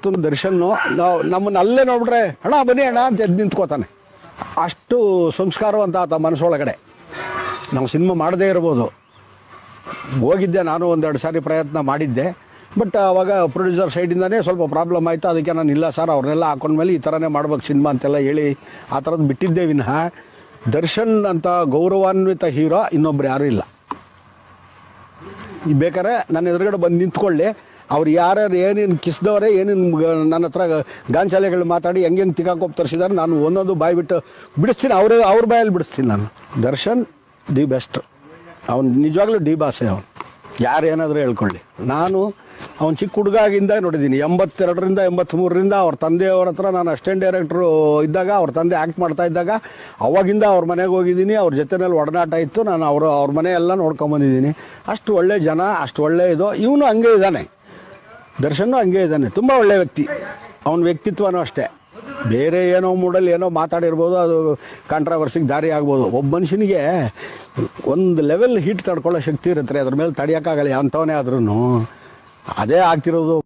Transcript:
ಯಾವತ್ತೂ ದರ್ಶನ್ನು ನಾವು ನಮ್ಮನ್ನ ಅಲ್ಲೇ ನೋಡ್ಬಿಟ್ರೆ ಅಣ್ಣ ಬನ್ನಿ ಅಣ್ಣ ಅಂತ ಎದ್ದು ನಿಂತ್ಕೋತಾನೆ. ಅಷ್ಟು ಸಂಸ್ಕಾರವಂತ ಆತ ಮನಸ್ಸೊಳಗಡೆ. ನಾವು ಸಿನಿಮಾ ಮಾಡದೇ ಇರ್ಬೋದು, ಹೋಗಿದ್ದೆ ನಾನು ಒಂದೆರಡು ಸಾರಿ ಪ್ರಯತ್ನ ಮಾಡಿದ್ದೆ. ಬಟ್ ಆವಾಗ ಪ್ರೊಡ್ಯೂಸರ್ ಸೈಡಿಂದನೇ ಸ್ವಲ್ಪ ಪ್ರಾಬ್ಲಮ್ ಆಯಿತು. ಅದಕ್ಕೆ ನಾನು ಇಲ್ಲ ಸರ್ ಅವ್ರನ್ನೆಲ್ಲ ಹಾಕೊಂಡ್ಮೇಲೆ ಈ ಥರನೇ ಮಾಡ್ಬೇಕು ಸಿನಿಮಾ ಅಂತೆಲ್ಲ ಹೇಳಿ ಆ ಥರದ್ದು ಬಿಟ್ಟಿದ್ದೇ ವಿನಃ ದರ್ಶನ್ ಅಂತ ಗೌರವಾನ್ವಿತ ಹೀರೋ ಇನ್ನೊಬ್ರು ಯಾರೂ ಇಲ್ಲ. ಈ ಬೇಕಾದ್ರೆ ನನ್ನ ಎದುರುಗಡೆ ಬಂದು ನಿಂತ್ಕೊಳ್ಳಿ, ಅವ್ರು ಯಾರ್ಯಾರು ಏನೇನು ಕಿಸ್ದವರೇ ಏನೇನು ನನ್ನ ಹತ್ರ ಗಾಂಚಾಲೆಗಳು ಮಾತಾಡಿ ಹೆಂಗೆ ತಿಕ್ಕಾಕೋಪ್ ತರಿಸಿದಾರೆ ನಾನು ಒಂದೊಂದು ಬಾಯಿ ಬಿಟ್ಟು ಬಿಡಿಸ್ತೀನಿ, ಅವ್ರ ಬಾಯಲ್ಲಿ ಬಿಡಿಸ್ತೀನಿ ನಾನು. Darshan the best. ಅವ್ನು ನಿಜವಾಗ್ಲೂ ಡಿ ಬಾಸೆ. ಅವನು ಯಾರೇನಾದರೂ ಹೇಳ್ಕೊಳ್ಳಿ. ನಾನು ಅವ್ನು ಚಿಕ್ಕ ಹುಡುಗಾಗಿಂದ ನೋಡಿದ್ದೀನಿ. 82ರಿಂದ 83ರಿಂದ ಅವ್ರ ತಂದೆಯವ್ರ ಹತ್ರ ನಾನು ಅಸಿಸ್ಟೆಂಟ್ ಡೈರೆಕ್ಟ್ರು ಇದ್ದಾಗ ಅವ್ರ ತಂದೆ ಆ್ಯಕ್ಟ್ ಮಾಡ್ತಾ ಇದ್ದಾಗ ಅವಾಗಿಂದ ಅವ್ರ ಮನೆಗೆ ಹೋಗಿದ್ದೀನಿ. ಅವ್ರ ಜೊತೆಯಲ್ಲಿ ಒಡನಾಟ ಇತ್ತು. ನಾನು ಅವ್ರ ಮನೆ ಎಲ್ಲ ನೋಡ್ಕೊಂಬಂದಿದ್ದೀನಿ. ಅಷ್ಟು ಒಳ್ಳೆ ಜನ, ಅಷ್ಟು ಒಳ್ಳೆ ಇದು. ಇವನು ಹಂಗೆ ಇದ್ದಾನೆ, ದರ್ಶನ್ನು ಹಂಗೆ ಇದ್ದಾನೆ. ತುಂಬ ಒಳ್ಳೆ ವ್ಯಕ್ತಿ. ಅವನ ವ್ಯಕ್ತಿತ್ವನೂ ಅಷ್ಟೇ. ಬೇರೆ ಏನೋ ಮೂಡಲ್ಲಿ ಏನೋ ಮಾತಾಡಿರ್ಬೋದು, ಅದು ಕಾಂಟ್ರವರ್ಸಿಗೆ ದಾರಿ ಆಗ್ಬೋದು. ಒಬ್ಬ ಮನುಷ್ಯನಿಗೆ ಒಂದು ಲೆವೆಲ್ ಹೀಟ್ ತಡ್ಕೊಳ್ಳೋ ಶಕ್ತಿ ಇರುತ್ತೆ, ಅದ್ರ ಮೇಲೆ ತಡೆಯೋಕ್ಕಾಗಲ್ಲ ಅಂಥವನೇ ಆದ್ರೂ. ಅದೇ ಆಗ್ತಿರೋದು.